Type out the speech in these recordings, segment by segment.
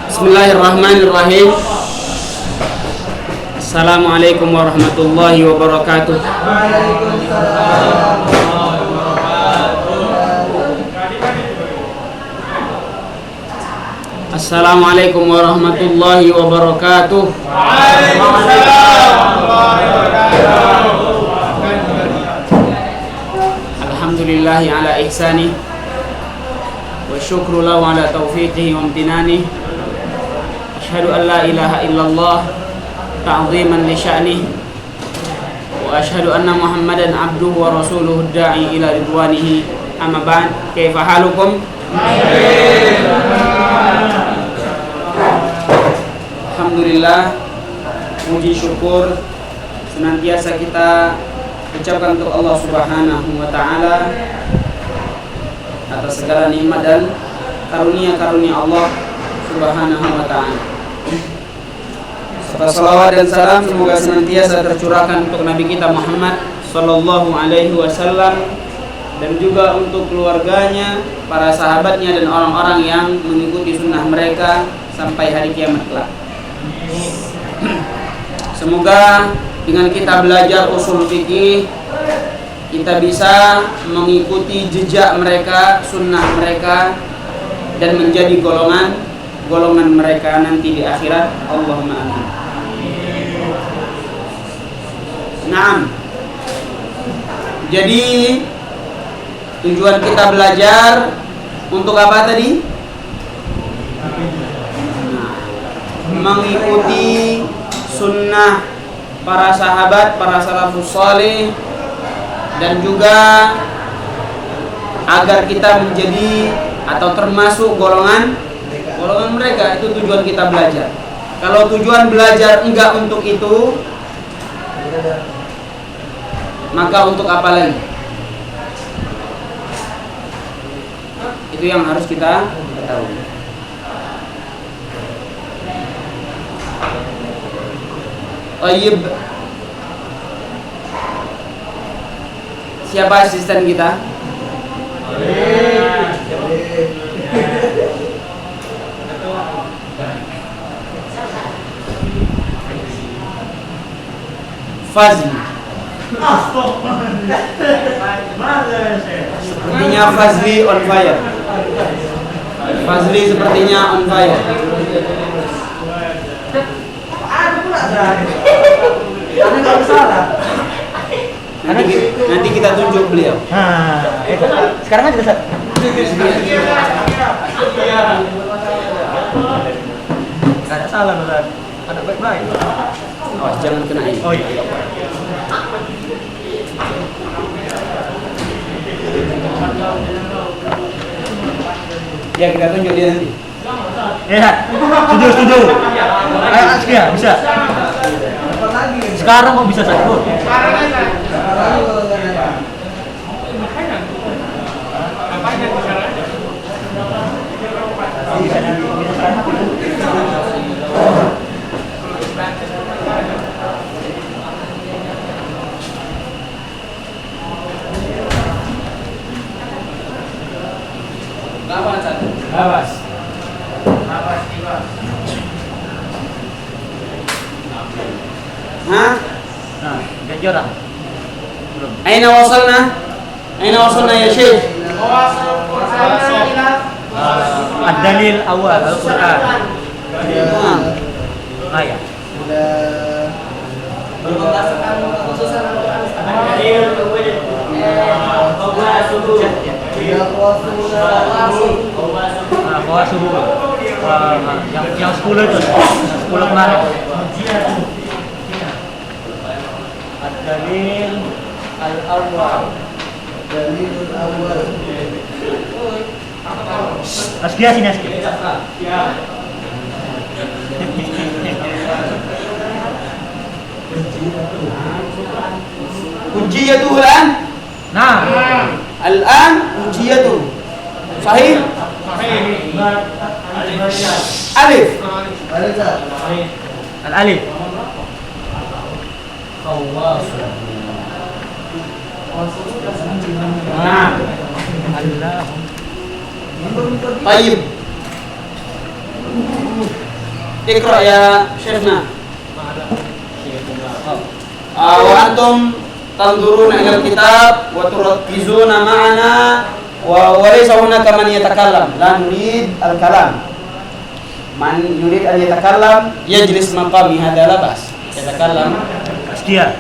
Bismillahirrahmanirrahim. Assalamualaikum warahmatullahi wabarakatuh. Assalamualaikum warahmatullahi wabarakatuh. Alhamdulillahi ala ihsani wa syukru lahu ala taufiqihi wa amtinani. Asyhadu an la ilaha illallah ta'ziman li sya'nih wa asyhadu anna Muhammadan abduhu wa rasuluhu da'i ila ridwanihi. Amma ba'd. Kaifa halukum? Alhamdulillah, puji syukur senantiasa kita ucapkan untuk Allah Subhanahu wa taala atas segala nikmat dan karunia-karunia Allah Subhanahu wa taala. Serta salawat dan salam semoga senantiasa tercurahkan untuk Nabi kita Muhammad sallallahu alaihi wasallam dan juga untuk keluarganya, para sahabatnya dan orang-orang yang mengikuti sunnah mereka sampai hari kiamat kelak. Semoga dengan kita belajar usul fikih, kita bisa mengikuti jejak mereka, sunnah mereka, dan menjadi golongan mereka nanti di akhirat. Allahumma amin. Naam. Jadi tujuan kita belajar untuk apa tadi? Mengikuti sunnah para sahabat, para salafus salih, dan juga agar kita menjadi atau termasuk golongan mereka. Itu tujuan kita belajar. Kalau tujuan belajar enggak untuk itu, maka untuk apa lagi? Itu yang harus kita ketahui. Tayyib. Siapa asisten kita? Fazli. Sepertinya Fazli on fire. Fazli sepertinya on fire. Nanti kita tunjuk beliau. Sekarang aja Ustaz. Enggak salah Ustaz. Ada baik-baik. Awas jangan kena ini. Oh iya. Ya kita tunjuk dia nanti. Ya, setuju. Ayo sekian bisa. Sekarang kok bisa satu? Awas. Hah? Nah, ganjaran. Belum. Aina wasalna ya Syekh? Ad-dalil awal Al-Qur'an. Ya. Yang 10 itu. 10 kemarin. Ad-dalil al-awwal. Askia sini Askia. Hujjiyatuhu al-an? Nah. Al-an hujjiyatuhu. Sahih? Alif. Al-alif. Tayyib. Iqra ya Syekhna. Wa antum tanzuruna ila al-kitab wa turakizuna ma'ana wa laysa hunaka man yatakallam. La nurid al-kalam. Man yurid an yatakallam yajlis maqami hadha la bas. Yatakallam. Setia.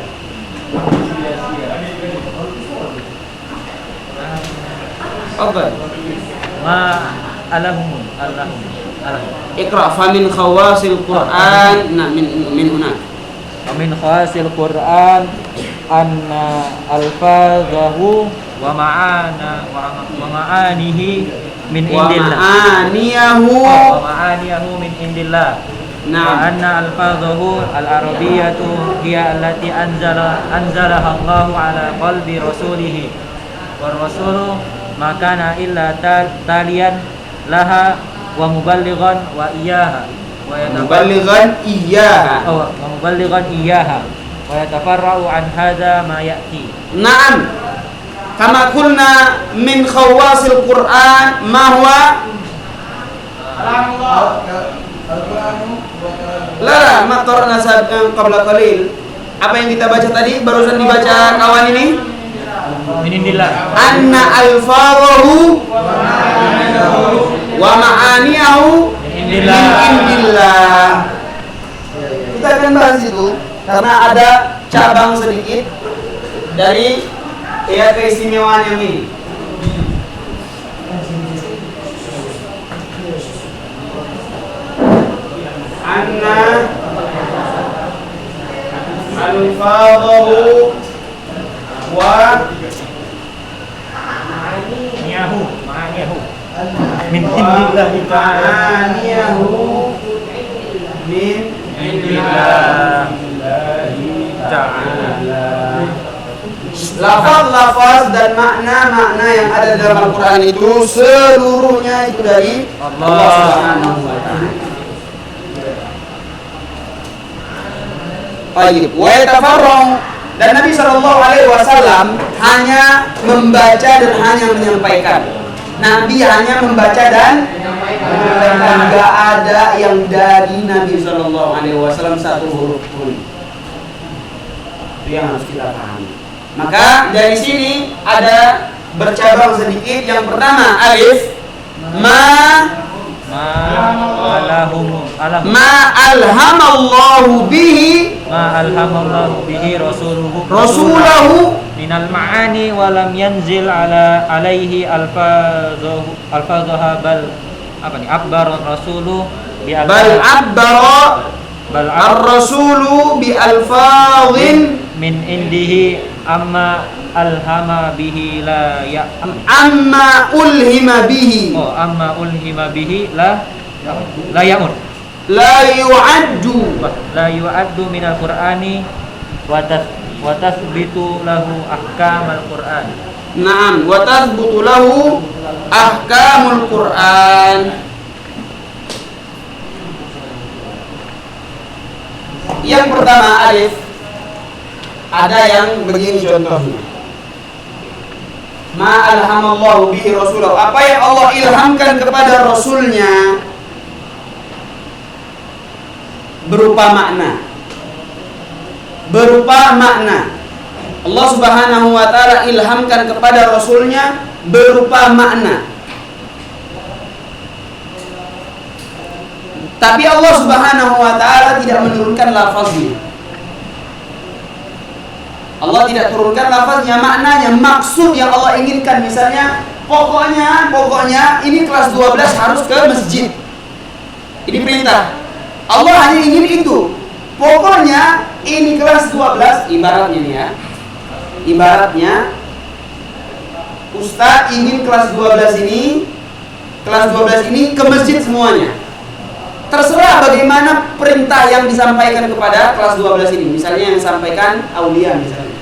Afdal. Ma alahum. Iqra fa min khawasil Qur'an min hunak. Min khawasil Qur'an anna alfazahu wa ma'anihi min indillah. Wa ma'aniyahu min indillah. Wa anna alfazahu al-arabiyyatu hiya allati anzalaha Allahu ala qalbi rasulih. Wa rasulu ma kana illa taliyan laha wa muballighan wa iyyaha wa muballighan iyyaha wa yatafarra'u an hadha ma ya'ti. Na'am. Kama qulna min khawasil Qur'an ma huwa la ma qara'na qabla qalil. Apa yang kita baca tadi barusan dibaca kawan ini? Min indillah. Anna alfarahu wa ma'aniyahu min indillah. Kita akan bahas itu karena ada cabang sedikit dari keistimewaan yang ini. Anna alfarahu wa ma'aniyahu min indillahi ta'ala min indillahi ta'ala. Lafaz dan makna yang ada dalam Al-Quran itu seluruhnya itu dari Allah Subhanahu wa ta'ala. Baik, wa yatafarra'u, dan Nabi SAW hanya membaca dan hanya menyampaikan. Nabi hanya membaca dan menyampaikan. Enggak ada yang dari Nabi SAW satu huruf pun. Itu yang harus kita pahami. Maka dari sini ada bercabang sedikit. Yang pertama alif ma alhamallahu bihi rasulahu minal ma'ani wa lam yanzil alaihi alfazaha bal abbar rasulu bi ar-rasulu bi alfazin min indihi amma alhama bihi la ya amma ulhima bihi la ya'ud la yu'addu min al-Qur'ani wa tathbitu lahu ahkamul Qur'an. Naam, wa tathbutu lahu ahkamul Qur'an. Yang pertama alif, ada yang begini contohnya. Ma alhamallahu bihi rasulahu, apa yang Allah ilhamkan kepada rasulnya berupa makna. Allah Subhanahu wa ta'ala ilhamkan kepada rasulnya berupa makna. Tapi Allah Subhanahu wa ta'ala tidak menurunkan lafaznya. Allah tidak turunkan lafaznya, maknanya, maksud yang Allah inginkan. Misalnya, pokoknya ini kelas 12 harus ke masjid. Ini perintah. Allah hanya ingin itu. Pokoknya ini kelas 12, ibaratnya nih ya. Ibaratnya Ustaz ingin kelas 12 ini ke masjid semuanya. Terserah bagaimana perintah yang disampaikan kepada kelas 12 ini. Misalnya yang disampaikan aulia misalnya.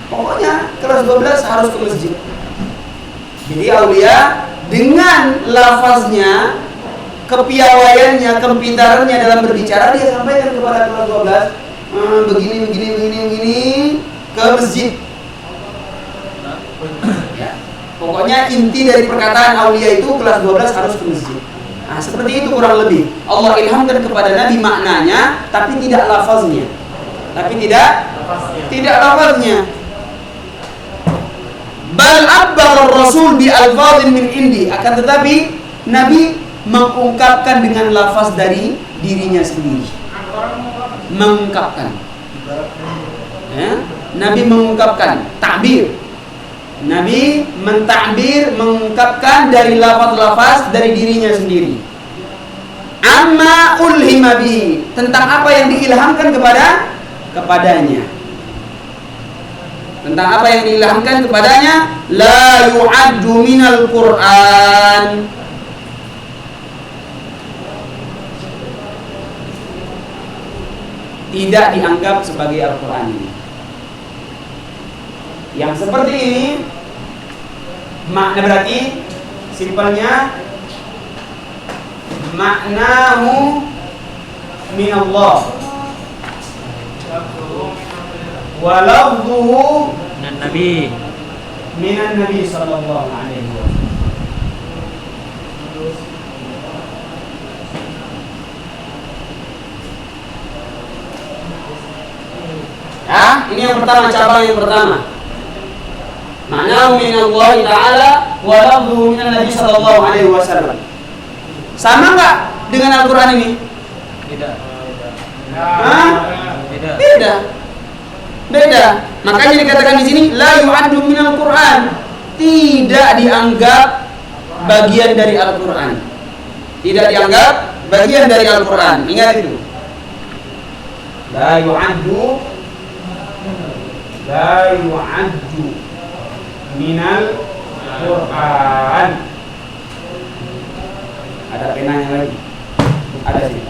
Pokoknya kelas 12 harus ke masjid. Jadi aulia dengan lafaznya, kepiawaiannya, kepintarannya dalam berbicara, dia sampaikan kepada kelas 12 begini ke masjid. Ya. Pokoknya inti dari perkataan aulia itu kelas 12 harus ke masjid. Nah, seperti itu kurang lebih. Allah ilhamkan kepada Nabi maknanya, tapi tidak lafaznya. Tidak lafaznya. Bal abbar Rasul bi alfazin min indi. Akan tetapi Nabi mengungkapkan dengan lafaz dari dirinya sendiri. Mengungkapkan. Ya? Nabi mengungkapkan takbir. Nabi mentakbir, mengungkapkan dari lafaz-lafaz dari dirinya sendiri. Amma ulhima bihi, tentang apa yang diilhamkan kepadanya. Tentang apa yang diilhamkan kepadanya, la yu'addu minal Qur'an. Tidak dianggap sebagai Al-Qur'an ini. Yang seperti ini makna berarti simpelnya maknahu minallah wa lafzuhu minan nabi sallallahu alaihi wasallam. Ya, ini yang pertama, cabang yang pertama. Ma'nahu minallahi ta'ala wa lafzuhu minan nabi sallallahu alaihi wasallam. Sama enggak dengan Al-Qur'an ini? Tidak. Beda. Makanya dikatakan di sini la yu'addu minal Qur'an. Tidak dianggap bagian dari Al-Qur'an. Tidak dianggap bagian dari Al-Qur'an. Ingat itu. La yu'addu minal Qur'an. Ada penanya lagi? Ada sih.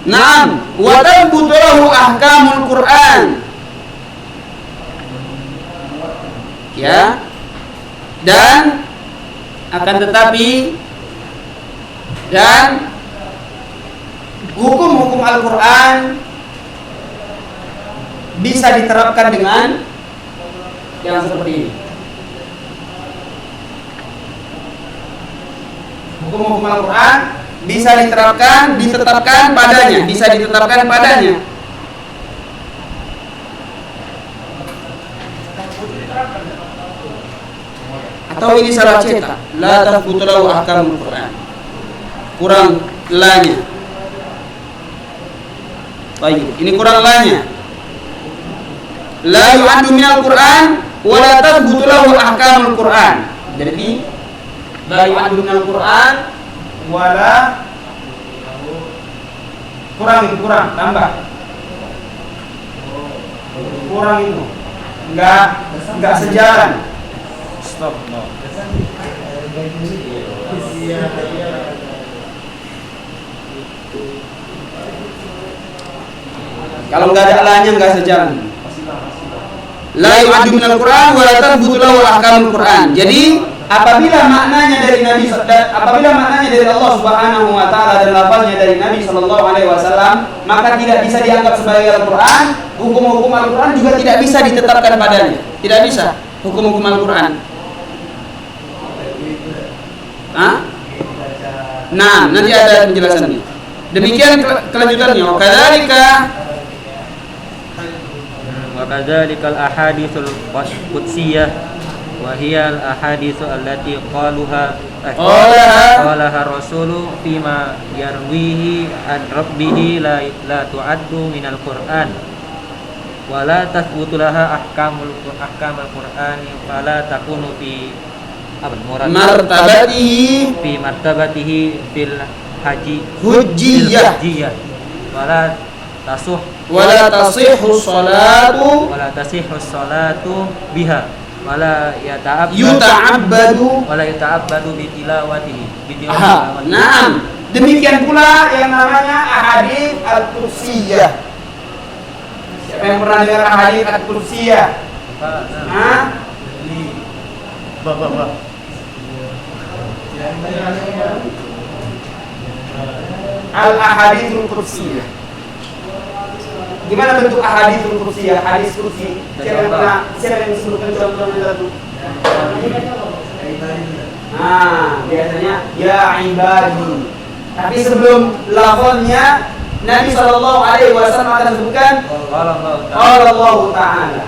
Naam, wa tathbutu lahu ahkamul Qur'an. Ya. Dan akan tetapi hukum-hukum Al-Qur'an bisa diterapkan dengan yang seperti ini. Hukum-hukum Al-Qur'an bisa ditetapkan padanya. Atau ini salah cetak. La tathbutu lahu ahkamul Qur'an. Kurang lanya. Baik, ini kurang lanya. La yu'addu minal Qur'an wa la tathbutu lahu ahkamul Qur'an. Jadi la yu'addu minal Qur'an wala kurang tambah kurang itu enggak sejalan. Stop. No. Kalau enggak ada alanya enggak sejalan. La yu'addu minal Qur'an wa la tathbutu lahu ahkamul Qur'an. Jadi apabila maknanya dari Allah Subhanahu wa taala dan lafaznya dari Nabi sallallahu alaihi wasallam, maka tidak bisa dianggap sebagai Al-Qur'an. Hukum-hukum Al-Qur'an juga tidak bisa ditetapkan padanya. Tidak bisa hukum-hukum Al-Qur'an. Nah, nanti ada penjelasannya. Demikian kelanjutannya. Wa kadzalikal ahaditsul qudsiyah wa hiya al ahaditsu allati qalaha rasulu fima yarwihi an rabbih la tu'addu minal Qur'an wa la tathbutu laha ahkamul Qur'ani fala takunu fi martabatihi fil hujjiyah wala tasihhu salatu biha wala yata'abbadu bi tilawatihi. Naam, Demikian pula yang namanya ahadits al-qudsiyah. Siapa yang pernah dengar ahadits al-qudsiyah? Hah? Al-ahadits al-qudsiyah. Gimana bentuk ahadits al-qudsiyah? Hadis kursi. Siapa yang sebutkan contohnya satu? Biasanya ya ibadi. Tapi sebelum lafaznya Nabi sallallahu alaihi wasallam akan sebutkan qala Allah Ta'ala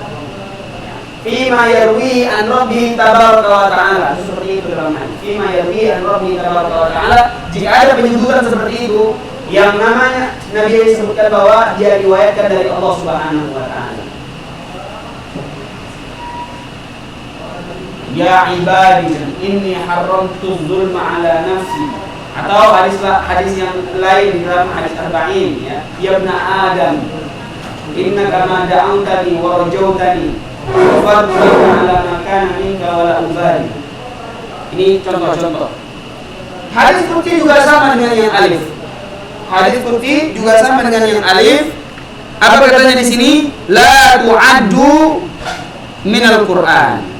fima yarwi an rabbi tabaraka wa ta'ala. Seperti itu dalam hadis. Fima yarwi an rabbi tabaraka wa ta'ala. Jika ada penyebutan seperti itu yang namanya Nabi sebutkan bahwa dia riwayatkan dari Allah Subhanahu wa ta'ala. Ya ibadi inni haramtu dzulma ala nafsi. Atau hadis yang lain di dalam hadis arba'in, ya ibna Adam innaka ma da'awtani wa rajautani wa fadlika ala ma kana minka wa la ubali. Ini contoh-contoh. Hadis qudsi juga sama dengan yang alif. Hadis qudsi juga sama dengan yang alif. Apa katanya di sini? La tu'addu minal Qur'an.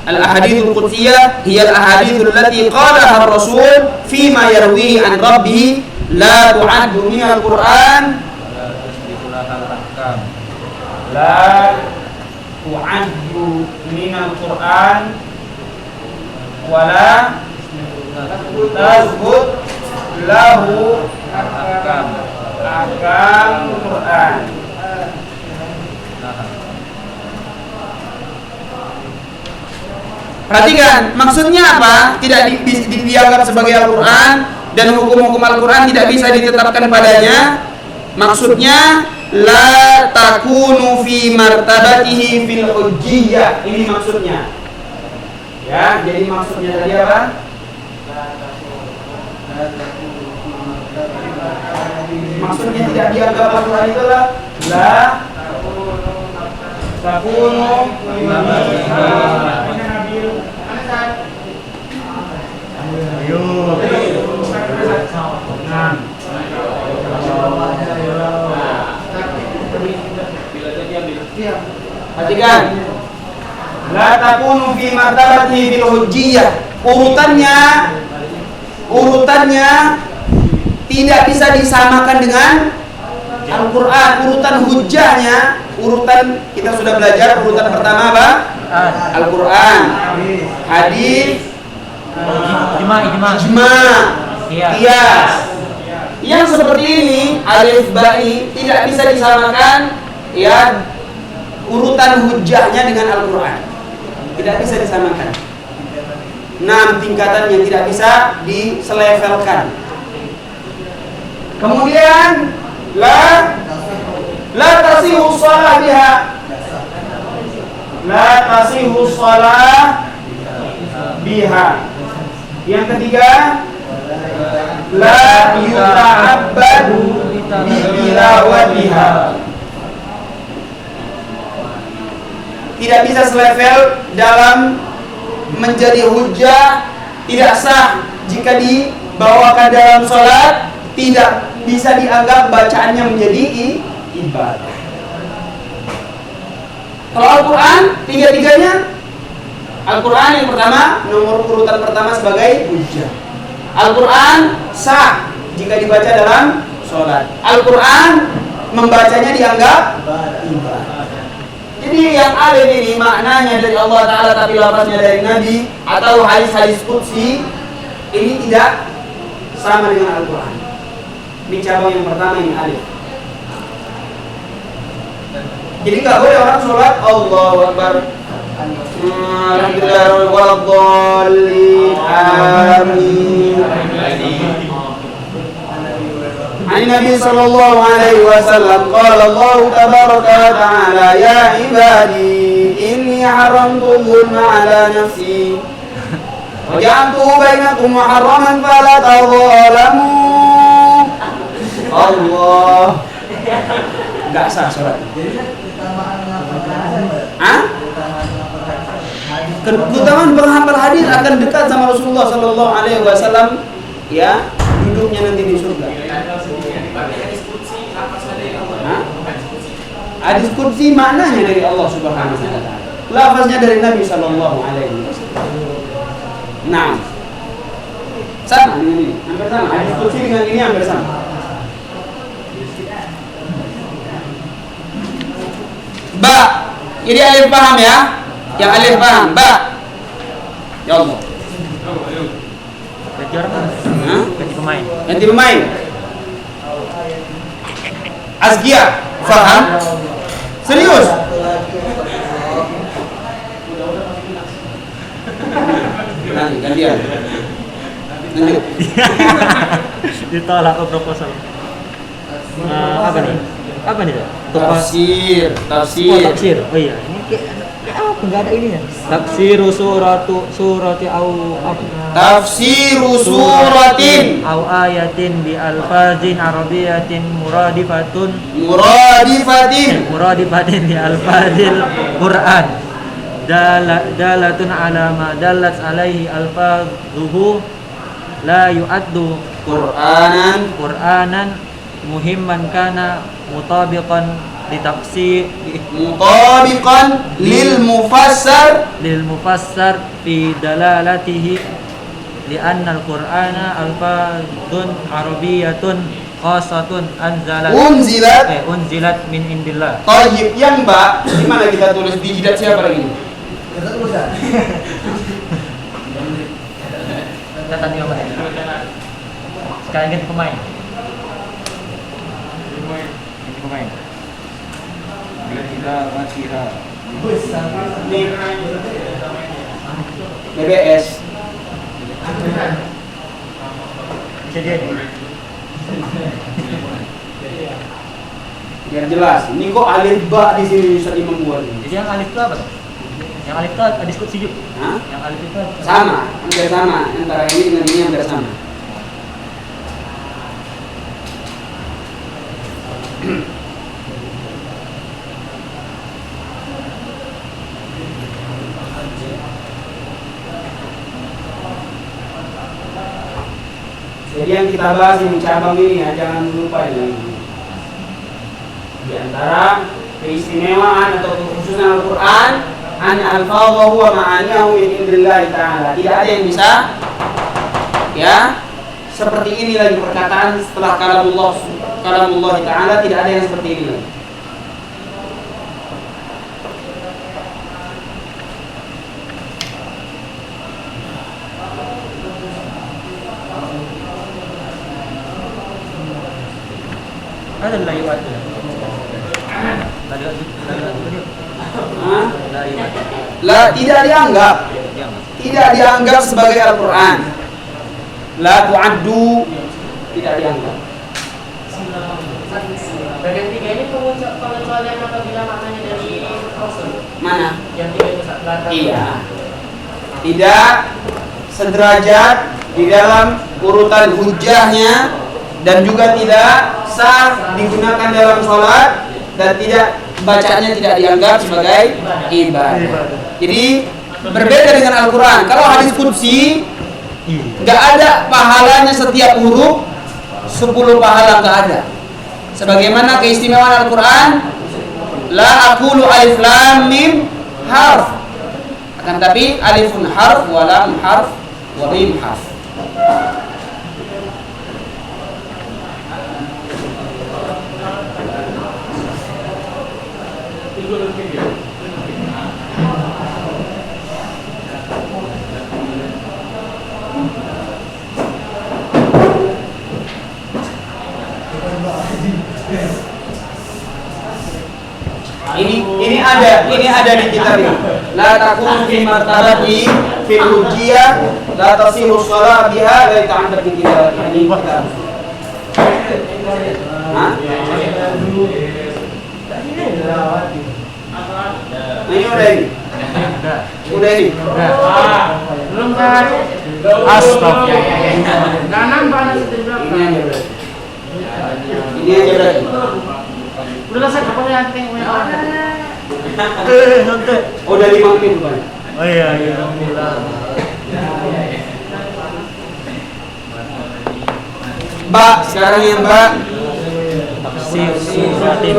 Al-ahadits al-qudsiyah hiya al-ahadits allati qalaha ar-rasul fima yarwi an rabbih la tu'addu min al-Qur'an la tu'addu min al-Qur'an wa la tasbut lahu ahkam Qur'an. Perhatikan, maksudnya apa? Tidak dianggap sebagai Al-Quran dan hukum-hukum Al-Quran tidak bisa ditetapkan padanya. Maksudnya la takunu fi martabatihi fil hujjiyah. Ini maksudnya. Ya, jadi maksudnya tadi apa? Maksudnya tidak dianggap Al-Quran itulah la takunu Perhatikan, la takunu fi martabatihi bil hujjiyah. Urutannya tidak bisa disamakan dengan Al-Quran. Urutan hujjahnya, kita sudah belajar urutan pertama apa? Al-Quran, hadis, ijma, qiyas. Yang seperti ini alif ba ini tidak bisa disamakan, ya, urutan hujjahnya dengan Al-Quran. Tidak bisa disamakan. 6 tingkatan yang tidak bisa diselevelkan. Kemudian la tasihu shalah biha. La tasihu shalah biha. Yang ketiga, la yuta'abbadu bi tilawatiha. Tidak bisa selevel dalam menjadi hujjah, tidak sah jika dibawakan dalam sholat, tidak bisa dianggap bacaannya menjadi ibadah. Kalau Al-Quran, tiga-tiganya, Al-Quran yang pertama, nomor urutan pertama sebagai hujjah. Al-Quran sah jika dibaca dalam sholat. Al-Quran membacanya dianggap ibadah. Jadi yang alif ini maknanya dari Allah Ta'ala tapi lafaznya dari Nabi atau hadis-hadis qudsi, ini tidak sama dengan Al-Quran. Ini cabang yang pertama, ini alif. Jadi nggak boleh orang sholat Allahu Akbar alhamdulillah waladhdallin amin. An Nabi sallallahu alaihi wasallam qala Allah tabaraka wa ta'ala ya ibadi inni haramtu dzulma ala nafsi wa ja'altuhu bainakum muharraman fala tadzalamu. Allah, enggak sah salat. Keutamaan penghafal hadis akan dekat sama Rasulullah sallallahu alaihi wasallam ya duduknya nanti di surga. Hadis qudsi maknanya dari Allah Subhanahu wa taala. Lafaznya dari Nabi sallallahu alaihi wasallam. Nah, sama dengan ini, hampir sama. Hadis qudsi dengan ini hampir sama. Ba, jadi alif paham ya? Yang alif paham, ba. Ya Allah. Ganti orang kan? Ganti pemain. Ganti pemain. Azkia, paham? Serius? Nanti gantian. Lanjut. Ditolak proposal. Apa nih? Apa nih? Tafsir. Oh, tafsir. Oh iya, ini kayak apa? Enggak ada ininya. Tafsir surati au apa? Tafsir suratin au ayatin bi alfazin arabiyatin muradifatin bi alfazil Quran. Dalatun ala ma dalat alaihi alfazuhu la yu'addu Qur'anan muhimman kana mutabiqan lil mufassar fi dalalatihi li'anna al-Qur'ana alfazun arabiyyatun khasatun unzilat min indillah. Thayyib, yang Mbak, di mana kita tulis di jidat siapa lagi? Catat di mana? Sekarang ganti pemain. BBS. Bisa jadi. Biar jelas. Ini kok alif ba di sini Ustaz Imam buat ini. Jadi yang alif itu apa? Yang alif itu hadis qudsi juga. Hah? Yang alif itu Sama, hampir sama. Antara ini dengan ini hampir sama. Jadi yang kita bahas ini cabang ini ya, jangan lupa ini. Di antara keistimewaan atau kekhususan Al-Quran, an alfadhahu wa ma'aniyahu min indillah ta'ala. Tidak ada yang bisa ya seperti ini lagi perkataan setelah kalamullah ta'ala, tidak ada yang seperti ini lagi. ada la yu'addu. Tidak dianggap. Tidak dianggap sebagai Al-Quran. La tu'addu, tidak dianggap. Bagian tiga ini pengecualian apabila maknanya dari Rasul. Mana? Yang tiga itu belakang. Iya. Tidak sederajat di dalam urutan hujahnya, dan juga tidak sah digunakan dalam sholat, dan tidak bacanya tidak dianggap sebagai ibadah. Jadi berbeda dengan Al-Quran. Kalau hadis qudsi nggak ada pahalanya setiap huruf, 10 pahala nggak ada. Sebagaimana keistimewaan Al-Quran, la aqulu alif lam mim harf, akan tapi alifun harf wa lam harf wa mim harf. Ini ada di kitab ini. La takun fi martabati fil hujjiyah la tasihu shalah biha la ta'addad bi kitab. Ini kitab. Hah? Ini udah ini. Udah ini. Belum kan? Astagfirullah. Nanam panas itu berapa? Ini aja berarti. Ini aja berarti. Udah saya kepala yang tengok yang Udah 5 menit bukan? Oh iya. Ba, sekarang yang ba. Tafsir suratin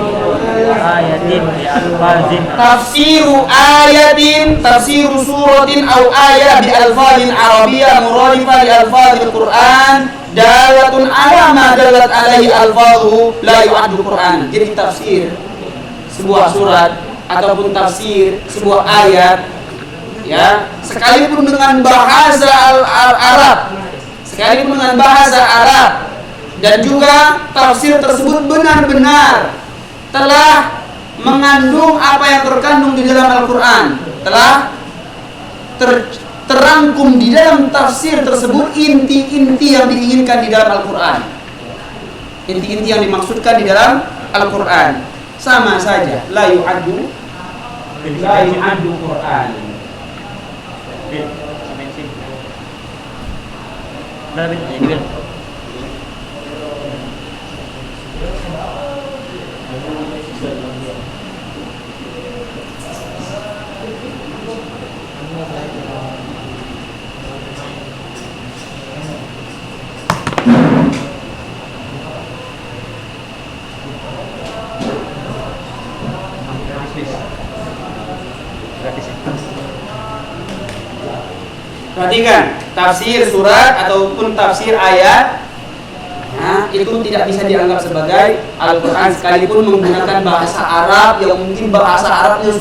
ayatin bi alfazin. Tafsiru suratin aw ayat bi alfazin arabiyyah muradifah li alfazil Qur'an dalatun ala ma dalat alaihi alfazuhu la yu'addu Qur'an. Jadi tafsir sebuah surat ataupun tafsir sebuah ayat, ya, sekalipun dengan bahasa Arab, sekalipun dengan bahasa Arab, dan juga tafsir tersebut benar-benar telah mengandung apa yang terkandung di dalam Al-Quran, telah terangkum di dalam tafsir tersebut inti-inti yang diinginkan di dalam Al-Quran, inti-inti yang dimaksudkan di dalam Al-Quran, sama saja la yu'addu Quran. Perhatikan, tafsir surat ataupun tafsir ayat, nah, itu tidak bisa dianggap sebagai Al-Quran sekalipun menggunakan bahasa Arab yang mungkin bahasa Arabnya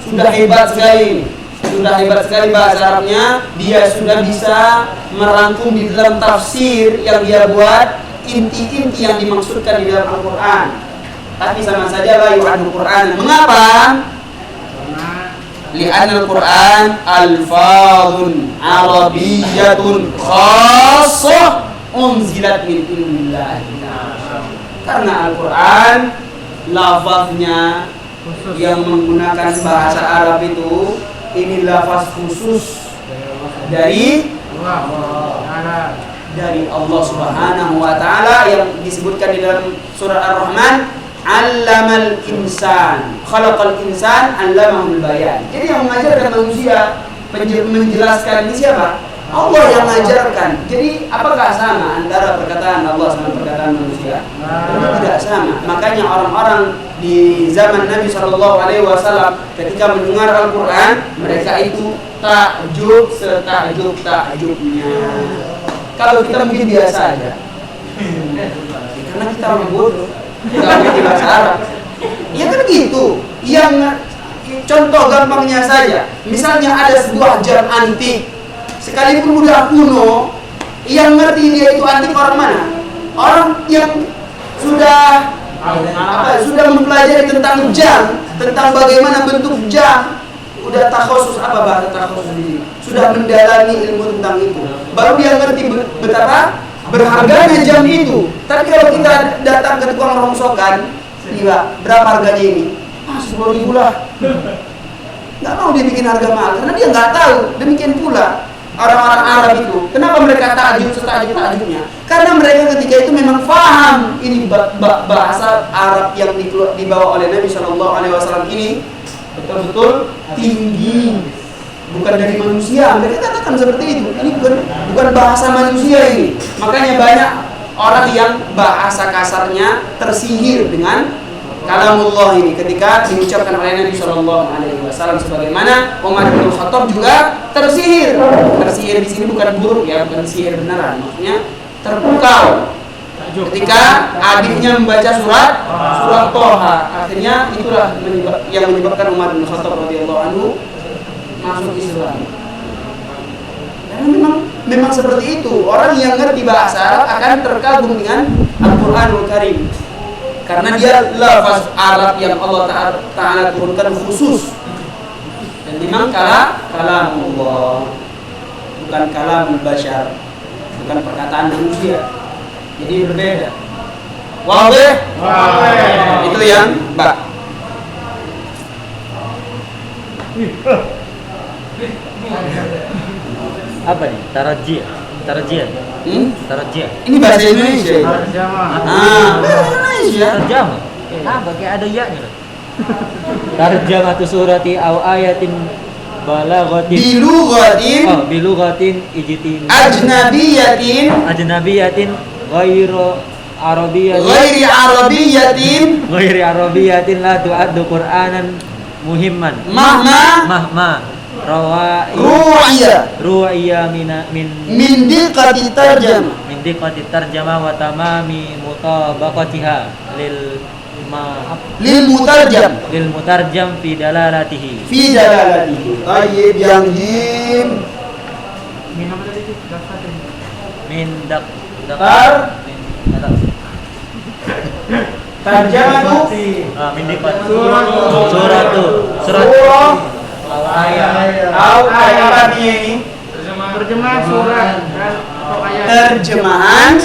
sudah hebat sekali. Sudah hebat sekali bahasa Arabnya, dia sudah bisa merangkum di dalam tafsir yang dia buat inti-inti yang dimaksudkan di dalam Al-Quran. Tapi sama saja la yu'addu Quran. Mengapa? Li'anna al-Quran alfadun arabiyyatun khassah unzilat min indillah. Karena Al-Quran lafaznya yang menggunakan bahasa Arab itu, ini lafaz khusus dari Allah Subhanahu wa taala yang disebutkan di dalam surah Ar-Rahman, 'allamal insan, khalaqal insan, 'allamahul bayan. Jadi yang mengajarkan manusia, menjelaskan ini siapa? Allah yang mengajarkan. Jadi apakah sama antara perkataan Allah sama perkataan manusia? Tidak sama. Makanya orang-orang di zaman Nabi SAW ketika mendengar Al-Quran, mereka itu takjub setakjub-takjubnya. Kalau kita mungkin biasa aja, karena kita orang bodoh, nggak ngerti bahasa Arab. Ya kan gitu. Yang contoh gampangnya saja, misalnya ada sebuah jam antik, sekalipun udah kuno, yang ngerti dia itu antik orang mana? Orang yang sudah mempelajari tentang jam, tentang bagaimana bentuk jam, udah takhusus, apa bahasa takhusus ini? Sudah mendalami ilmu tentang itu, baru dia ngerti betapa berharganya jam itu. Tapi kalau kita datang ke tukang rongsokan, berapa harganya ini? 10.000 lah. Nggak mau dia bikin harga mahal, karena dia nggak tahu. Demikian pula orang-orang Arab itu, kenapa mereka takjub-takjubnya? Karena mereka ketika itu memang faham ini bahasa Arab yang dibawa oleh Nabi SAW ini betul-betul tinggi, bukan dari manusia. Mereka katakan seperti itu. Ini bukan bahasa manusia ini. Makanya banyak orang yang bahasa kasarnya tersihir dengan kalamullah ini ketika diucapkan oleh Nabi SAW. Sebagaimana Umar bin Khattab juga tersihir. Tersihir di sini bukan buruk ya, bukan sihir beneran. Maksudnya terpukau ketika adiknya membaca surat Toha. Akhirnya itulah yang menyebabkan Umar bin Khattab radhiyallahu anhu masuk Islam. Karena memang seperti itu. Orang yang ngerti bahasa Arab akan terkagum dengan Al-Qur'anul Karim. Karena dia lafaz Arab yang Allah Ta'ala turunkan khusus. Dan memang kalamullah, bukan kalamul bashar, bukan perkataan manusia. Jadi berbeda. Wadih? Itu yang Mbak. Apa nih? Tarajih. Ini bahasa Indonesia. Bahasa Indonesia. Tarjamah. Kayak ada ya-nya. Tarjamatu surati aw ayatin balaghatin bilughatin ijtin ajnabiyatin ghairu ghairi arabiyatin la tu'addu Qur'anan muhimman mahma ru'ya min diqqati tarjama wa tamami mutabaqatiha lil mutarjam fi dalalatihi tayyib yang jim min tarjamatu min diqqati surat ayat ini terjemahan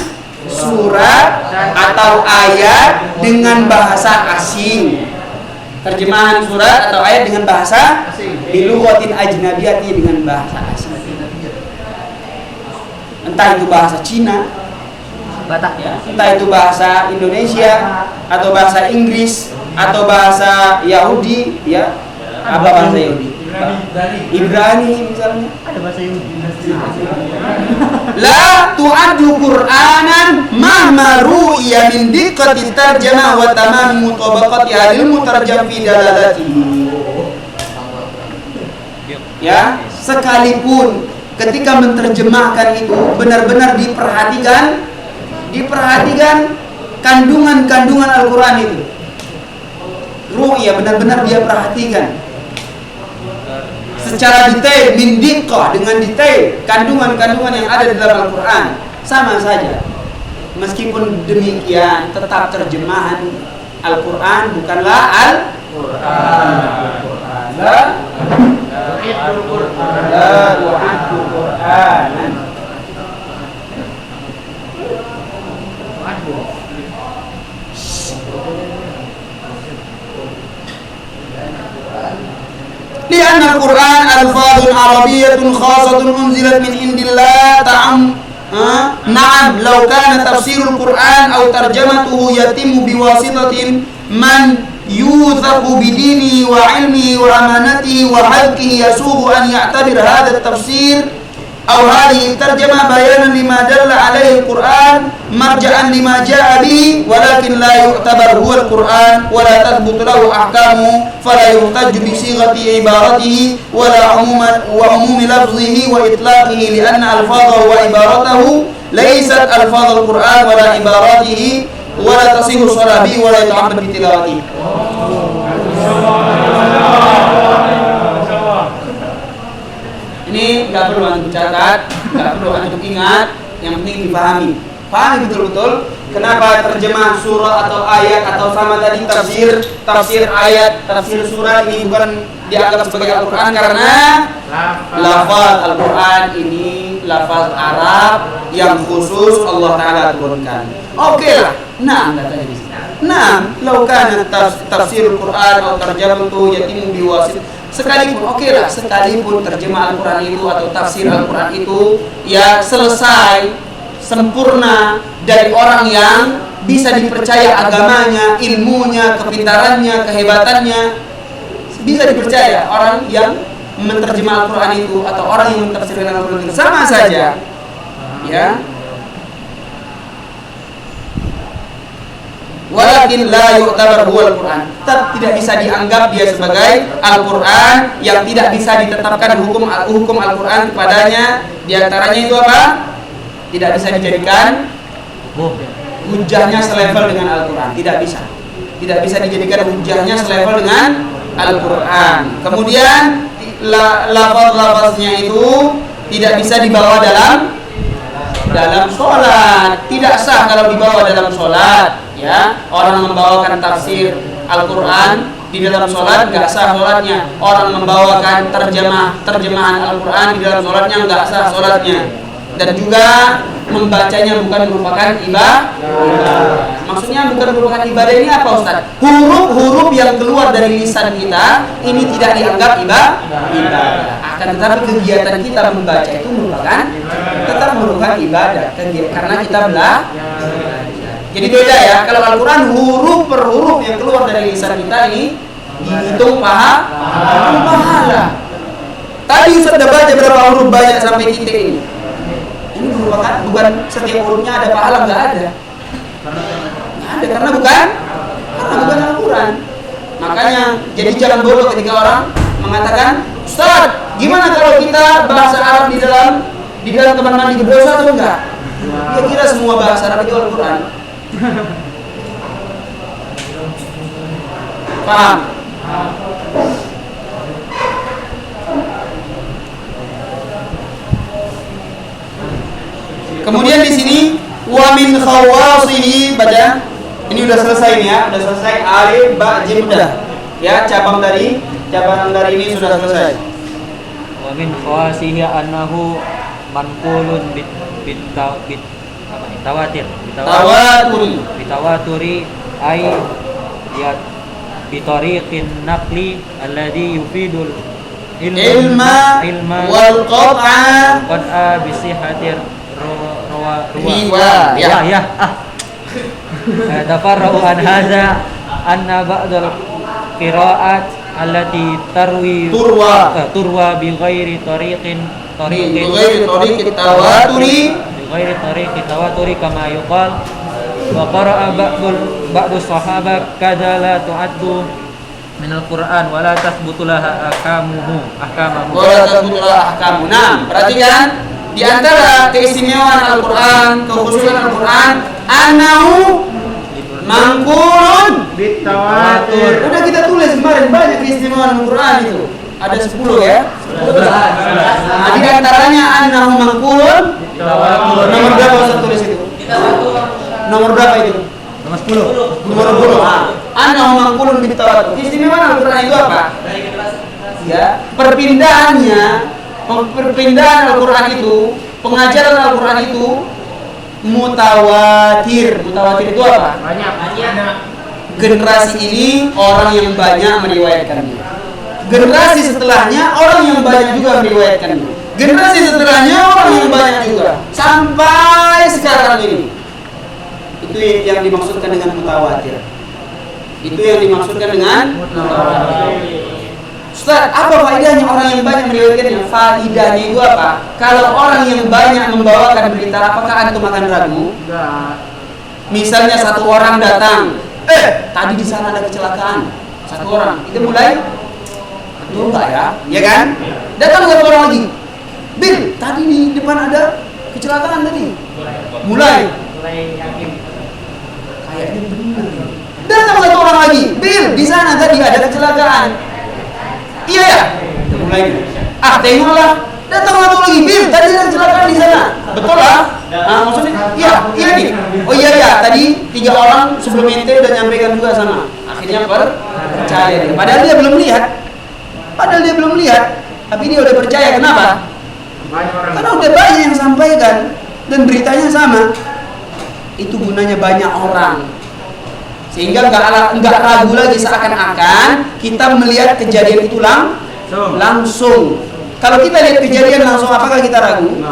surat atau ayat dengan bahasa asing. Terjemahan surat atau ayat dengan bahasa bilughatin ajnabiyati, dengan bahasa asing. Entah itu bahasa Cina, entah itu bahasa Indonesia atau bahasa Inggris atau bahasa Yahudi, ya. Apa bahasa Yahudi? Ibrani misalnya. ada bahasa Yahudi. La tu'addu Qur'anan mahma ru'ya min diqqati tarjamah wa tamam mutabaqati hadil mutarjam fi dalalatihi. Ya, sekalipun ketika menerjemahkan itu benar-benar diperhatikan kandungan-kandungan Al-Qur'an itu. Ru'ya benar-benar dia perhatikan secara detail, min diqqah, dengan detail kandungan-kandungan yang ada di dalam Al-Qur'an. Sama saja. Meskipun demikian, tetap terjemahan Al-Qur'an bukanlah Al-Qur'an. La tu'addu Qur'anan. لأن القرآن ألفاظ عربية خاصة أنزلت من عند الله نعم لو كان تفسير القرآن أو ترجمته يتم بواسطة من يوثق بدينه وعلمه وأمانته وحقه يسوغ أن يعتبر هذا التفسير أو هذه الترجمة بيانا لما دل عليه القرآن مرجعا لما جاء به ولكن لا يعتبر هو القرآن ولا تثبت له أحكامه فلا يحتج بصيغة عبارته ولا عموم لفظه وإطلاقه لأن ألفاظه وعبارته ليست ألفاظ القرآن ولا عباراته ولا تصح الصلاة به ولا يتعبد بتلاوته. Ini nggak perlu antum catat, nggak perlu antum ingat, yang penting dipahami. Pahami betul-betul kenapa terjemah surah atau ayat atau sama tadi tafsir ayat, tafsir surah ini bukan dianggap sebagai Al-Quran karena lafaz Al-Quran ini lafaz Arab yang khusus Allah Ta'ala turunkan. Oke lah, lau kana tafsirul Quran atau terjemah yatimu biwasit, sekalipun terjemah Al-Quran itu atau tafsir Al-Quran itu ya selesai sempurna dari orang yang bisa dipercaya agamanya, ilmunya, kepintarannya, kehebatannya, bisa dipercaya orang yang menerjemah Al-Quran itu atau orang yang mentafsirkan Al-Quran itu sama saja, ya. Walakin la yu'tabar huwa Al-Quran, tetap tidak bisa dianggap dia sebagai Al-Quran yang tidak bisa ditetapkan hukum Al-Quran kepadanya. Di antaranya itu apa? Tidak bisa dijadikan hujahnya selevel dengan Al-Quran, tidak bisa dijadikan hujahnya selevel dengan Al-Quran. Kemudian lafaz-lafaznya itu tidak bisa dibawa dalam sholat, tidak sah kalau dibawa dalam sholat. Ya, orang membawakan tafsir Al-Quran di dalam sholat nggak sah sholatnya. Orang membawakan terjemahan Al-Quran di dalam sholatnya nggak sah sholatnya. Dan juga membacanya bukan merupakan ibadah. Maksudnya bukan merupakan ibadah ini apa Ustaz? Huruf-huruf yang keluar dari lisan kita ini tidak dianggap ibadah. Akan tetapi kegiatan kita membaca itu tetap merupakan ibadah karena kita belajar. Jadi beda ya, kalau Al-Quran huruf per huruf yang keluar dari lisan kita ini dihitung pahala. Tadi Ustaz udah baca berapa huruf banyak sampai titik ini. Ini merupakan, bukan setiap hurufnya ada pahala, nggak ada. Nggak ada karena bukan Al-Quran. Makanya jadi jangan bodoh ketika orang mengatakan, Ustaz, gimana kalau kita bahasa Arab di dalam kamar mandi berdosa atau enggak? Dia kira semua bahasa Arab itu Al-Quran. Paham? Kemudian di sini wa min khawasihi, baca. Ini udah selesai nih ya, udah selesai alif ba jim udah. Ya, cabang dari ini sudah selesai. Wa min khawasihi annahu manqulun bitawaturi ay ya bitariqin naqli alladhi yufidul ilma wal qat'a bisihatir riwayah. Tafarra'u an hadza anna ba'dal qira'at allati turwa bi ghairi tariqin tawaturi kama yuqal wa qara'a ba'du sahabah kadza la tu'addu min al-Qur'an wa la tathbutu laha ahkamuhu. Nah, perhatikan di antara keistimewaan Al-Qur'an, kekhususan Al-Qur'an, annahu mangkulun bitawatur. Udah kita tulis kemarin banyak keistimewaan Al-Qur'an itu. Ada 10 ya. Nah, di antaranya annahu mangkulun bitawatur. Nomor berapa Ustaz tulis itu? Nomor berapa itu? Nomor 10. Nomor 10. Annahu mangkulun bitawatur. Keistimewaan Al-Qur'an itu apa? Ya, perpindahan Al-Quran itu, pengajaran Al-Quran itu mutawatir. Mutawatir itu apa? Banyak. Generasi ini orang yang banyak meriwayatkannya. Generasi setelahnya orang yang banyak juga meriwayatkannya. Generasi setelahnya orang yang banyak juga. Sampai sekarang ini. Itu yang dimaksudkan dengan mutawatir. Ustaz, apa faedahnya orang yang banyak meriwayatkannya? Faedahnya itu apa? Kalau orang yang banyak membawakan berita, apakah antum akan ragu? Misalnya satu orang datang, tadi di sana ada kecelakaan. Satu orang, itu mulai betul nggak ya? Ya kan? Datang satu orang lagi, Bil, tadi di depan ada kecelakaan tadi. Mulai yakin. Kayaknya benar. Datang satu orang lagi, Bil, di sana tadi ada kecelakaan. Iya ya, mulai. Tengoklah. Datang satu lagi, Bil, tadi ada kecelakaan di sana. Betul lah. Maksudnya, iya nih. Oh iya, tadi 3 orang sebelum ente udah nyampaikan juga sama. Akhirnya percaya dia. Padahal dia belum lihat. Tapi dia udah percaya. Kenapa? Karena udah banyak yang sampaikan dan beritanya sama. Itu gunanya banyak orang. Sehingga nggak ragu lagi, seakan-akan kita melihat kejadian itu langsung. Kalau kita lihat kejadian langsung, apakah kita ragu?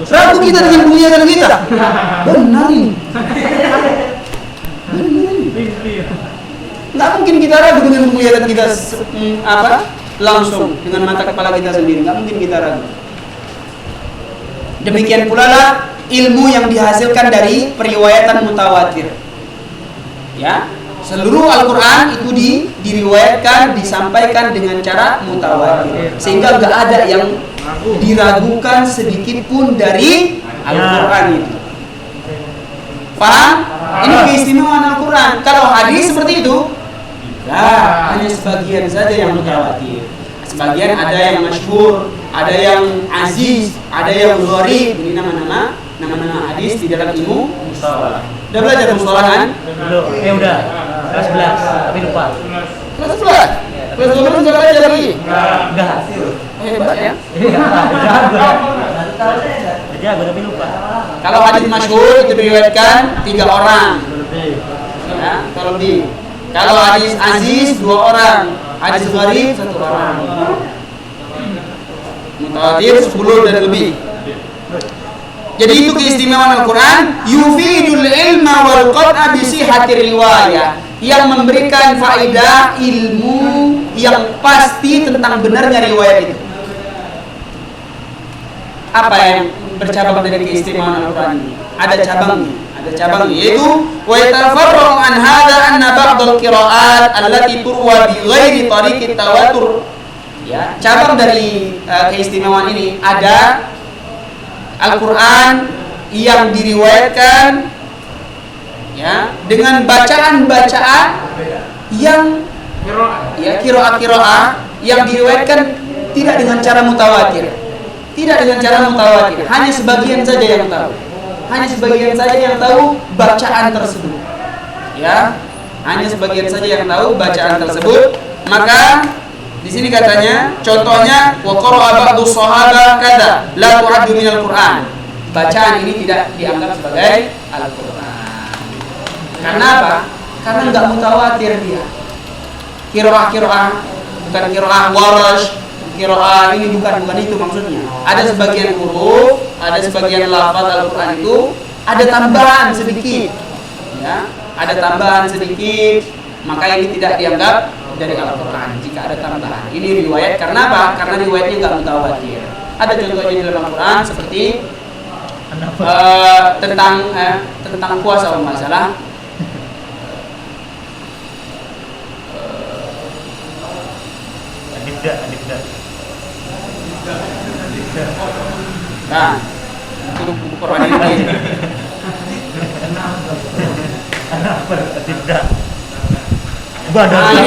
Ragu kita dengan penglihatan kita. Benar ini. Nggak mungkin kita ragu dengan penglihatan kita langsung dengan mata kepala kita sendiri. Nggak mungkin kita ragu. Demikian pula lah ilmu yang dihasilkan dari periwayatan mutawatir. Ya, seluruh Al-Quran itu diriwayatkan, disampaikan dengan cara mutawatir, sehingga nggak ada yang diragukan sedikit pun dari Al-Quran itu. Paham? Ini keistimewaan Al-Quran. Kalau hadis seperti itu, hanya sebagian saja yang mutawatir. Sebagian ada yang masyhur, ada yang aziz, ada yang gharib. Ini nama-nama hadis di dalam ilmu mustalah. Udah belajar mustalah kan? Belum. Udah. Kelas 11, tapi lupa. Kelas 11? Kelas 12 enggak belajar lagi? Enggak. Hebat ya? Jago tapi lupa. Kalau hadis masyhur itu diriwayatkan 3 orang. Ya, kalau hadis aziz 2 orang, hadis gharib 1 orang. Mutawatir 10 dan lebih. Jadi itu keistimewaan Al-Quran, yufidul ilma wal qat'a bi sihhatir riwayah, yang memberikan faedah ilmu yang pasti tentang benarnya riwayat itu. Apa yang bercabang dari keistimewaan Al-Quran ini. Ada cabang yaitu wa yatafarra'u an hadza anna ba'd al-qira'at allati turwa bi ghairi tariqit tawatur. Ya, cabang dari keistimewaan ini ada Al-Quran yang diriwayatkan ya dengan bacaan-bacaan yang ya qiraah yang diriwayatkan tidak dengan cara mutawatir. Hanya sebagian saja yang tahu bacaan tersebut. Ya, hanya sebagian saja yang tahu bacaan tersebut. Maka di sini katanya, contohnya wa qara'a ba'du shahabah kadza la tu'addu minal Qur'an. Bacaan ini tidak dianggap sebagai Al-Qur'an. Karena apa? Karena enggak mutawatir dia. Qiraah bukan qiraah warash, qiraah ini bukan itu maksudnya. Ada sebagian huruf, ada sebagian lafaz Al-Qur'an itu ada tambahan sedikit. Ya, ada tambahan sedikit, maka ini tidak dianggap dari Al-Quran jika ada tambahan. Ini riwayat karena apa? Karena riwayatnya nggak mutawatir. Ada contohnya di dalam Al-Quran seperti tentang puasa masalah. Adibda. Nah, itu buku Quran ini. Adibda. Badan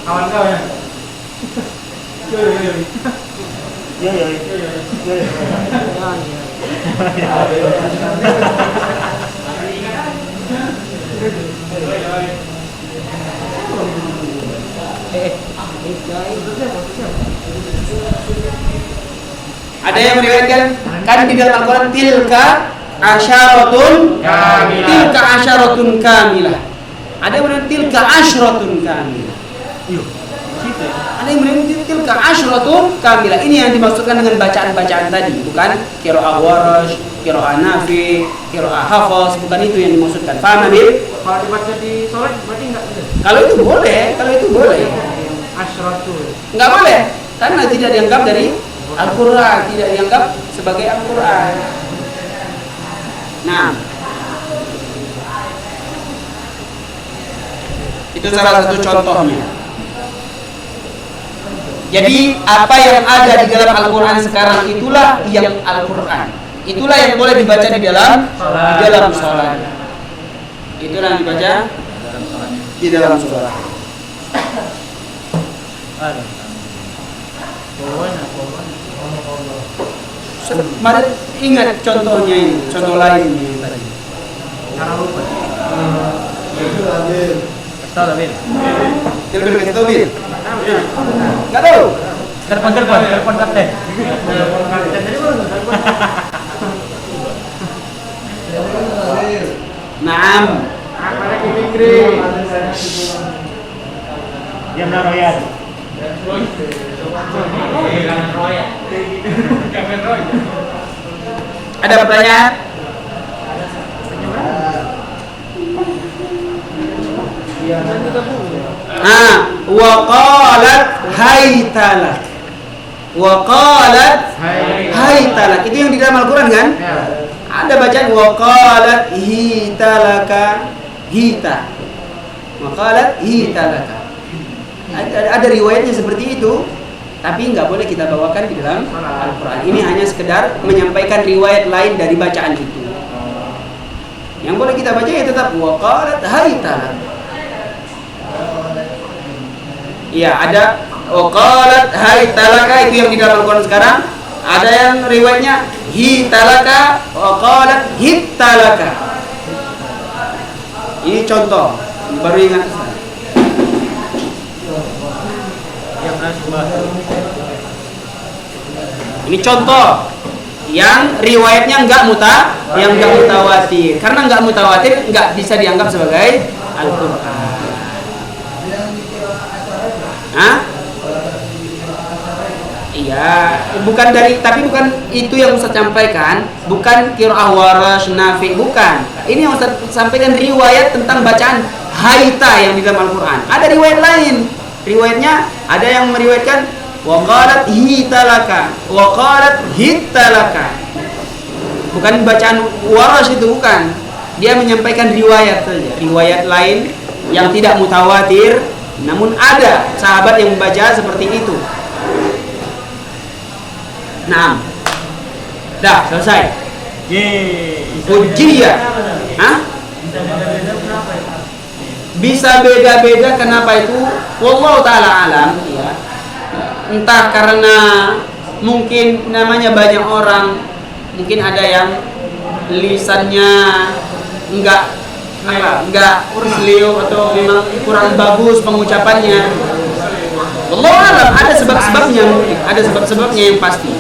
kawan-kawan. Ada yang meriwayatkan kan di dalam Al-Quran tilka asyaratun kamilah. Ada yang meriwayatkan tilka asyratun kamilah. Ada yang meriwayatkan tilka asyratun kamilah. Ini yang dimaksudkan dengan bacaan-bacaan tadi, bukan qiraah warash, qiraah nafi, qiraah hafaz, bukan itu yang dimaksudkan. Paham Nabil? Kalau dibaca di sholat berarti enggak bisa. Kalau itu boleh. Asyratun. Enggak boleh karena tidak dianggap dari Al-Quran, tidak dianggap sebagai Al-Quran. Nah, itu salah satu contohnya. Jadi apa yang ada di dalam Al-Quran sekarang itulah yang Al-Quran. Itulah yang boleh dibaca di dalam sholat. Itulah yang dibaca di dalam sholat. Mari ingat contohnya ini, contoh lain ini tadi. Cara lupa. Tahu Bil? Enggak tahu. Telepon kapten. Naam. Diam dah Royan. Ada pertanyaan? Wa qalat haytalak. Itu yang di dalam Al-Quran kan? Ya. Ada bacaan wa qalat hitalaka. Wa qalat hitalaka. Ada riwayatnya seperti itu, tapi nggak boleh kita bawakan di dalam Al-Quran. Ini hanya sekedar menyampaikan riwayat lain dari bacaan itu. Yang boleh kita baca ya tetap wa qalat haytalak. Iya, ada wa qalat haytalaka, itu yang di dalam Al-Quran sekarang. Ada yang riwayatnya hitalaka wa qalat hitalaka. Ini contoh, baru ingat. Ini contoh yang riwayatnya enggak mutawatir. Karena enggak mutawatir enggak bisa dianggap sebagai Al-Qur'an. Iya, tapi bukan itu yang Ustaz sampaikan, bukan qiraah warash nafi, bukan. Ini yang Ustaz sampaikan riwayat tentang bacaan haita yang di dalam Al-Qur'an. Ada riwayat lain. Riwayatnya ada yang meriwayatkan Wa qalat hitalaka, wa qalat hitalaka. Bukan bacaan Warash itu, bukan. Dia menyampaikan riwayat saja, riwayat lain yang tidak mutawatir, namun ada sahabat yang membaca seperti itu. Nah, dah selesai. Hujjiyah. Hah? Bisa beda-beda kenapa itu? Wallahu taala alam, ya. Entah karena mungkin namanya banyak orang, mungkin ada yang lisannya enggak selio atau memang kurang bagus pengucapannya. Wallahu alam, ada sebab-sebabnya, ada sebab-sebabnya yang pasti.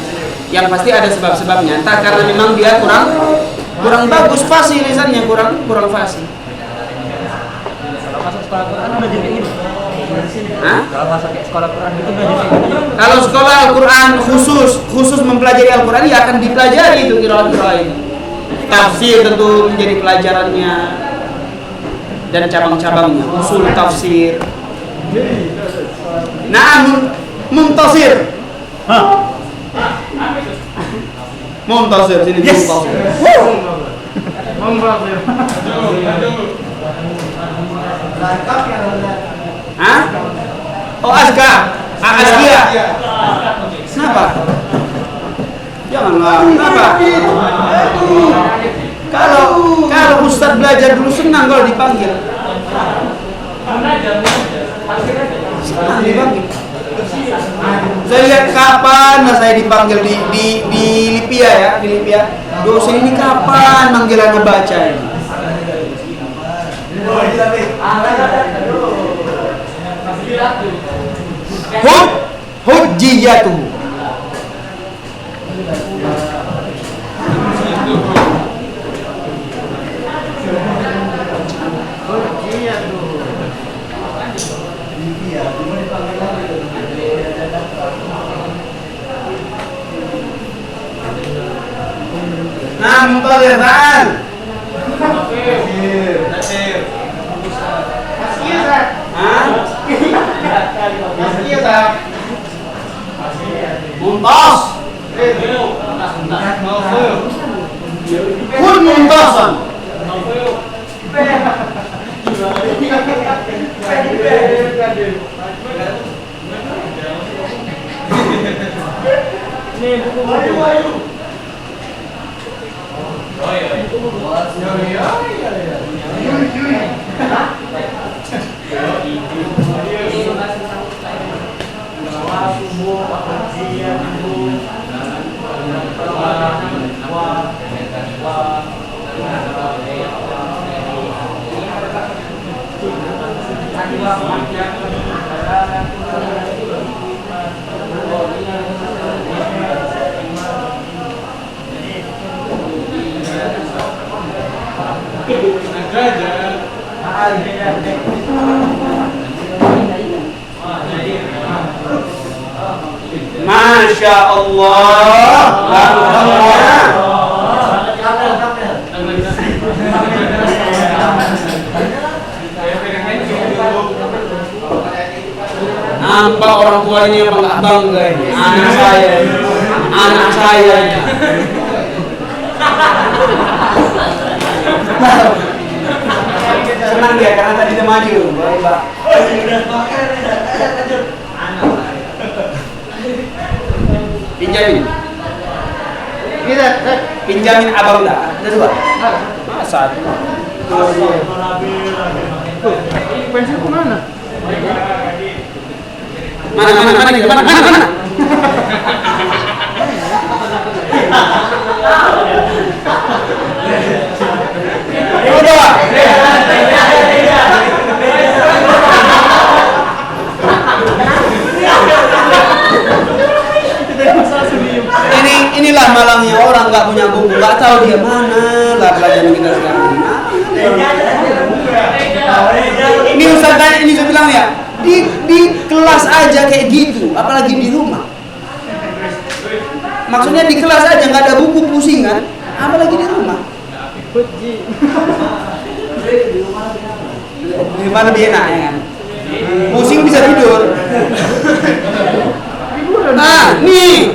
Yang pasti ada sebab-sebabnya. Entah karena memang dia kurang bagus fasih lisannya, kurang fasih. Kalau masuk sekolah Quran belajar kayak gitu. Hah? Kalau masuk sekolah Quran gitu belajar kayak gitu. Kalau sekolah Al-Quran khusus mempelajari Al-Quran, ya akan dipelajari itu kira-kira ini. Tafsir tentu menjadi pelajarannya dan cabang-cabangnya, usul tafsir. Naam, muntasir. Muntasir sini. Yes. Muntasir. Hah? Oh, Azka. Azkia. Kenapa? Janganlah. Kenapa? Kalau Ustaz belajar dulu senang kalau dipanggil. Senang dipanggil. Saya lihat kapan saya dipanggil di Lipia ya, di Lipia. Dosen ini kapan manggilannya baca ini? Hujjiyatuhu. Nah, muntazir ta'al. Nasir. Mumtaz. Kun mumtazan. Ini buku-buku. Masya Allah. Nampak orang tua ini apa nggak bangga ini? Anak saya. Senang dia karena tadi dia maju. Baik. Pinjamin. Pinjamin abang dah. Ada dua. Satu. Pensilku mana? Mana? Udah. Inilah malangnya orang nggak punya buku, nggak tahu dia mana lah pelajaran kita sekarang. Ini Ustaz tanya, ini saya bilang ya, di kelas aja kayak gitu, apalagi di rumah. Maksudnya di kelas aja nggak ada buku, pusing kan, apalagi di rumah. Di mana lebih enak ya kan? Pusing bisa tidur. Nah, nih.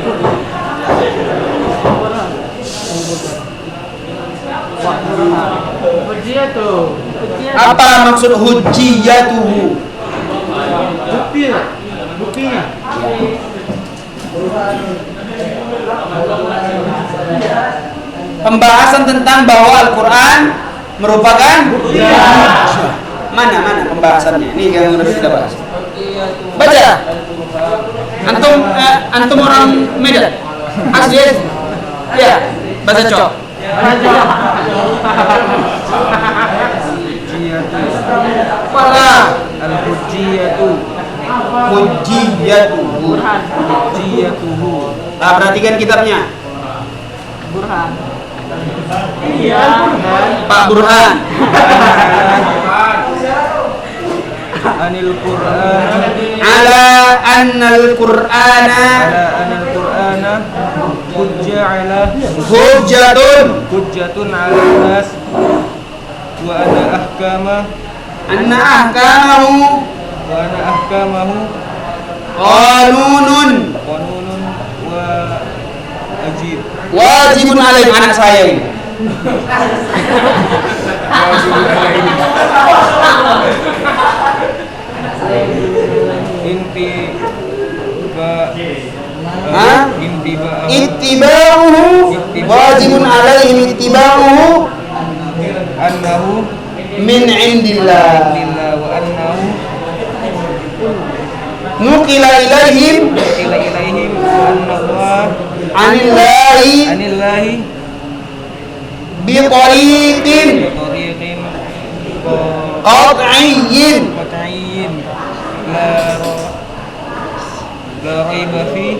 Apa maksud hujjiyatuhu? Buktinya. Pembahasan tentang bahwa Al-Quran merupakan mana pembahasannya? Ini yang harus kita bahas. Baca. Antum orang Medan. Asli. Ya, baca cok. Wala hujjiyatuhu. Nah, perhatikan kitabnya. Pak Burhan. Anil Qur'an Ala annal Qur'ana hujjatun ala nas wa ana ahkamahu qanunun wa wajibun alaih. Anak saya ini ittiba'uhu wajibun alaihim ittiba'uhu annahu min indillah wa annahu nuqila ilaihim anillahi biqariqin qat'iyyin la raiba fi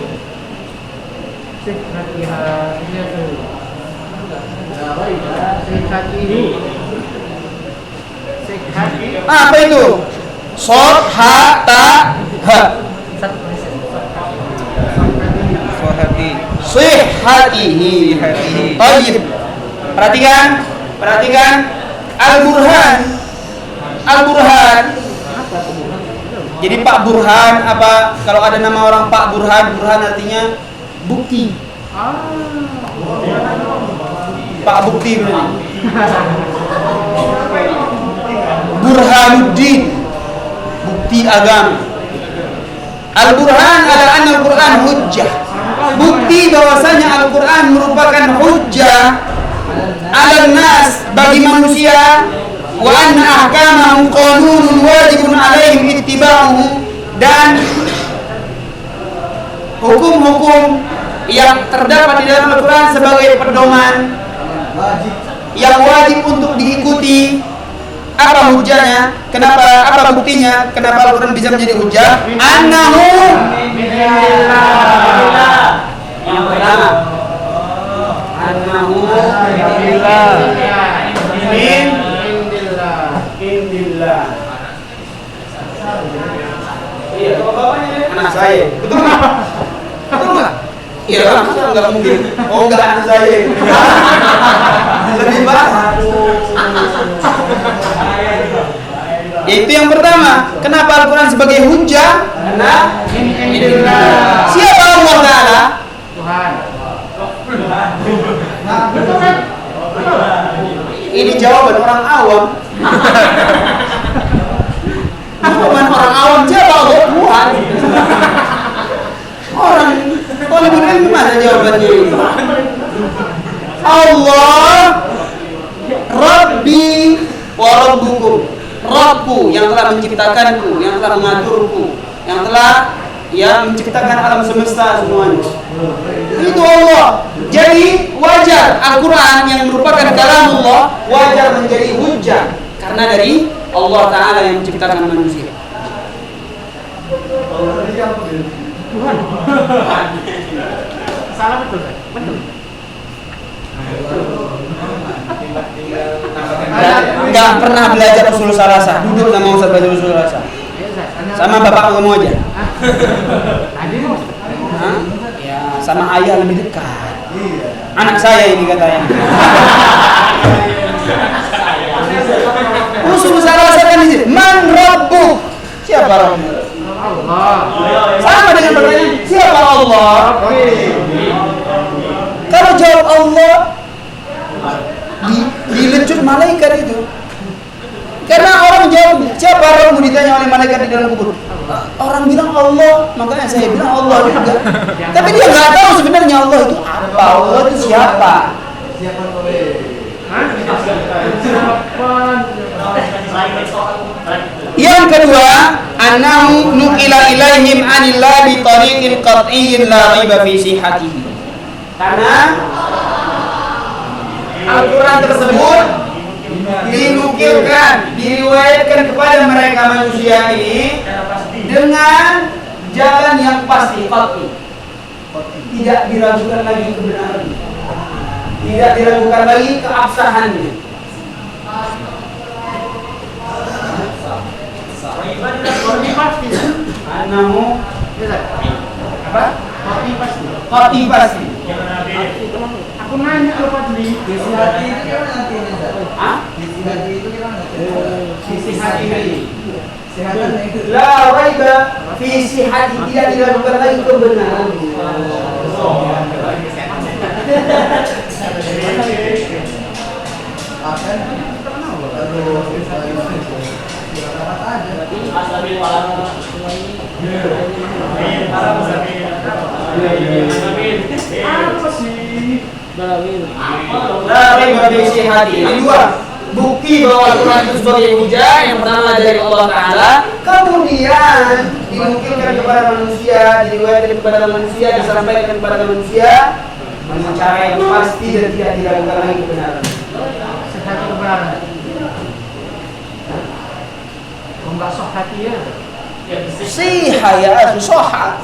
apa itu? Sod, ha, ta, ha. Sihhatihi. Baik. Perhatikan Al-Burhan. Jadi Pak Burhan, apa kalau ada nama orang Pak Burhan artinya bukti. Pak Bukti berarti. Burhanuddin, bukti agama. Al-Burhan adalah Al-Quran hujjah. Bukti bahwasanya Al-Quran merupakan hujjah ala nas, bagi manusia, wa anna ahkamahu qanunun wajibun alaihim ittiba'uhu, dan hukum-hukum yang terdapat di dalam Al-Quran sebagai pedoman yang wajib untuk diikuti. Apa hujahnya? Kenapa? Apa buktinya? Kenapa Al-Quran bisa menjadi hujah? Annahu yang pertama, annahu min indillah. Iya, kalau bapaknya anak saya, betul nggak? Betul nggak? Iya, nggak mungkin. Oh, nggak anak saya. Lebih baik. Yaitu yang pertama, kenapa Al-Quran sebagai hujjah? Karena siapa Allah Ta'ala? Tuhan. Ini jawaban orang awam. Jawaban orang awam, siapa Allah? Tuhan. Orang talibul ilmi mana jawabannya ini? Allah Rabbi wa Rabbukum. Rabbku yang telah menciptakanku, yang telah mengaturku, yang telah menciptakan alam semesta semuanya. Itu Allah. Jadi wajar Al-Quran yang merupakan kalamullah wajar menjadi hujjah karena dari Allah Ta'ala yang menciptakan manusia. Tuhan. Salah betul. Betul. Enggak pernah belajar usul salasah. Duduk sama Ustaz belajar usul salasah. Sama bapak kamu aja. Ya, sama ayah lebih dekat. Anak saya ini katanya. Usul salasah kan di sini. Man Rabbuk? Siapa Rabbuk? Allah. Sama dengan pertanyaan siapa Allah? Kalau jawab Allah, dilecut malaikat itu. Karena orang jawab, siapa orang ditanya oleh malaikat di dalam kubur? Orang bilang Allah, makanya saya bilang Allah juga. Tapi dia nggak tahu sebenarnya Allah itu apa, Allah itu siapa. Yang kedua, annahu nuqila ilaihim anillah bi tariqin qat'iyyin la raiba fi sihhatihi. Karena Al-Quran tersebut dinukilkan, diriwayatkan kepada mereka manusia ini dengan jalan yang pasti, qat'i. Tidak diragukan lagi kebenarannya, tidak diragukan lagi keabsahannya. Anamu apa? Qat'i pasti. Aku nanya kalau Fadli. Sisi hati itu gimana nanti? Hah? Sisi hati itu gimana? Sisi hati ini. Sehatan itu. La raiba fi sihhati, tidak diragukan lagi kebenaran. Akan La raiba fi sihhati. Ini dua bukti bahwa Al-Quran itu sebagai hujah. Yang pertama dari Allah Ta'ala, kemudian dinukilkan kepada manusia, diriwayatkan kepada manusia, disampaikan kepada manusia dengan cara yang pasti dan tidak diragukan lagi kebenaran. Sehati kebenaran. Enggak sok hati ya. Siha ya akhi, soha.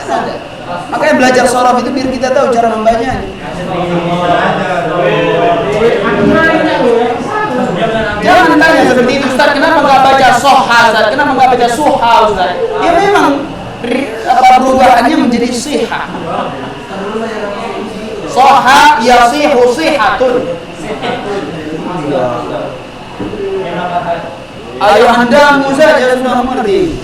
Makanya belajar sorof itu biar kita tahu cara membacanya. Jangan tanya seperti itu, Ustaz, kenapa nggak baca soha, Ustaz? Kenapa nggak baca suha, Ustaz? Ya memang perubahannya menjadi siha. Soha yasihu sihatun. Ayo andamu saja sudah mengerti.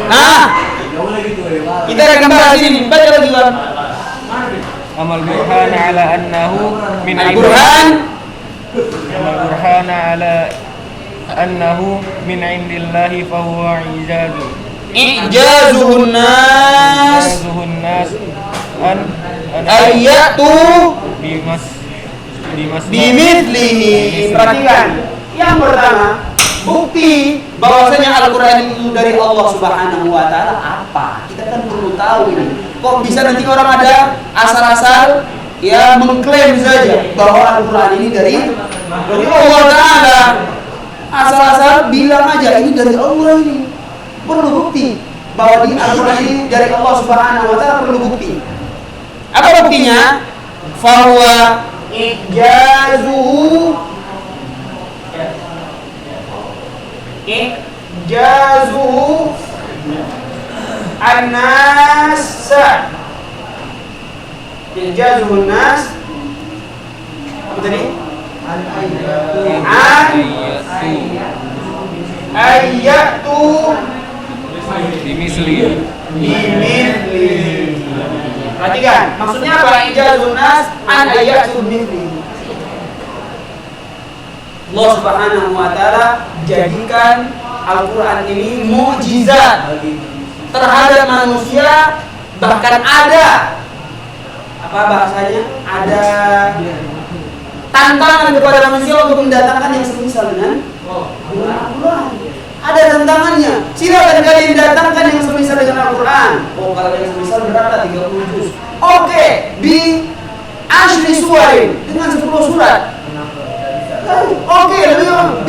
Nah, kita akan bahas ini. Baca lagi, Bang. Amal burhan ala annahu min Al-Qur'an. Amal burhan ala annahu min indillahi fahuwa ijazu. Ijazuhun nas Ijazuhun nas an ayatu bimas bimithlihi. Perhatikan. Yang pertama, bukti bahwasanya Al-Quran itu dari Allah Subhanahu wa Ta'ala apa? Kita kan perlu tahu ini. Kok bisa nanti orang ada asal-asal ya mengklaim saja bahwa Al-Quran ini dari Allah Ta'ala. Asal-asal bilang aja ini dari Allah ini. Perlu bukti bahwa di Al-Quran ini dari Allah Subhanahu wa Ta'ala, perlu bukti. Apa buktinya? Fahuwa ijazuhu an-nas. Ijazuhun nas. Apa tadi? Ayatu bimisli. Perhatikan, maksudnya apa? Ijazun nas an ayatu bimithli. Allah Subhanahu wa Ta'ala jadikan Al-Quran ini mukjizat terhadap manusia, bahkan ada apa bahasanya? Ada tantangan kepada manusia untuk mendatangkan yang semisal dengan Al-Quran. Ada tantangannya. Silakan kalian datangkan yang semisal dengan Al-Quran. Oh, kalau yang semisal berapa? 30 juz. Oke, di Ashri Suwain dengan 10 surat. Oke,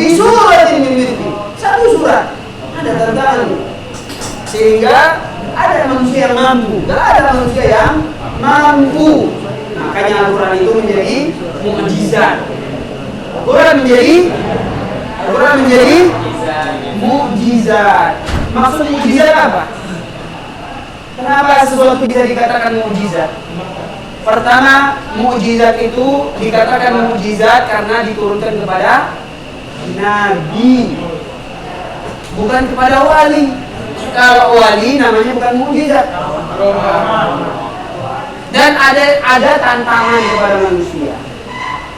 di surat ini satu surat. Ada tantangan. Sehingga ada manusia yang mampu, gak ada manusia yang mampu. Makanya Al-Quran itu menjadi mukjizat. Al-Quran menjadi mukjizat. Maksud mukjizat apa? Kenapa sesuatu bisa dikatakan mukjizat? Pertama, mukjizat itu dikatakan mukjizat karena diturunkan kepada nabi, bukan kepada wali. Kalau wali namanya bukan mukjizat. Dan ada tantangan kepada manusia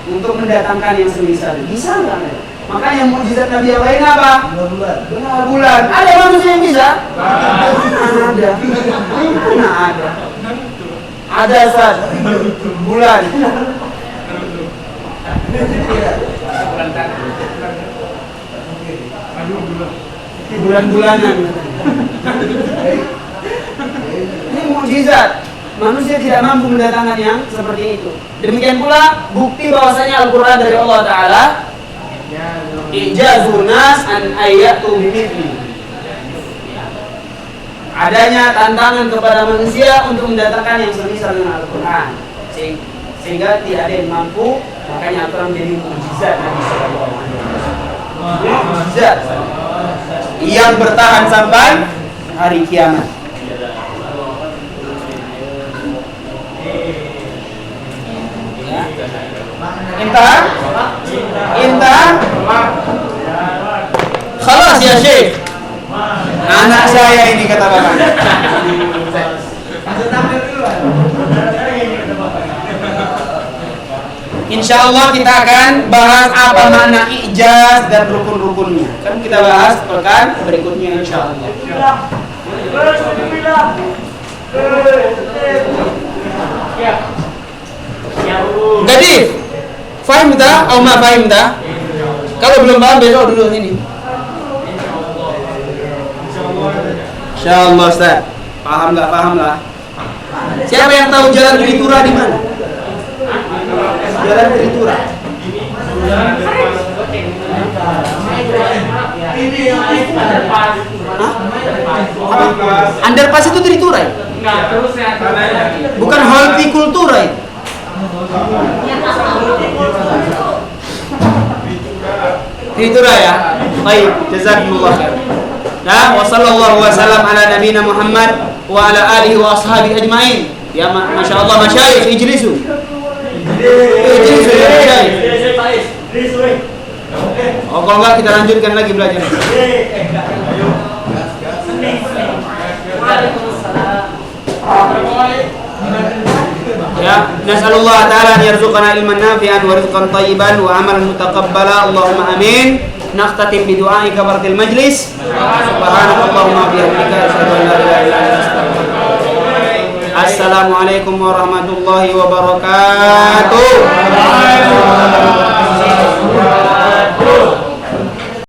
untuk mendatangkan yang semisal. Bisa nggak? Makanya mukjizat Nabi yang lain apa? Benar bulan. Ada manusia yang bisa? Mana ada? Mana ada? Ada Ustaz. Bulan. Bulan-bulanan. Ini mukjizat. Manusia tidak mampu mendatangkan yang seperti itu. Demikian pula bukti bahwasanya Al-Quran dari Allah Ta'ala ijazun nas an ayatu bimithli. Adanya tantangan kepada manusia untuk mendatangkan yang semisal dengan Al-Quran, sehingga tidak ada yang mampu. Makanya Al-Quran menjadi mukjizat Nabi sallallahu alaihi wasallam. Mukjizat yang bertahan sampai hari kiamat. Intan khalas ya Syekh, anak saya ini kata bapak. Insya Allah kita akan bahas apa makna ijaz dan rukun-rukunnya. Kan kita bahas pekan berikutnya insya Allah. Jadi, faham tak? Atau ma faham tak? Kalau belum paham besok dulu sini. Insyaallah Ustaz. Paham enggak? Paham lah. Siapa yang tahu jalan Tritura di mana? Jalan Tritura. Underpass itu Tritura ya? Bukan hortikultura ya? Tritura ya? Baik, jazakumullah khair. Nah, wa sallallahu wasallam ala nabiyina Muhammad wa ala alihi wa ashabihi ajmain. Ya Masya Allah, masyayikh ijlisu. Ijlisu ya masyayikh. Oh, kalau enggak kita lanjutkan lagi belajar. Ya, nas'alullah ta'ala an yarzuqana ilman nafi'an wa rizqan thayyiban wa amalan mutaqabbala. Allahumma amin. Naqtatim bi du'aika baratil majlis. Subhanakallahumma bihamdika asyhadu an la ilaha illa anta astaghfiruka wa atubu ilaik. Assalamualaikum warahmatullahi wabarakatuh.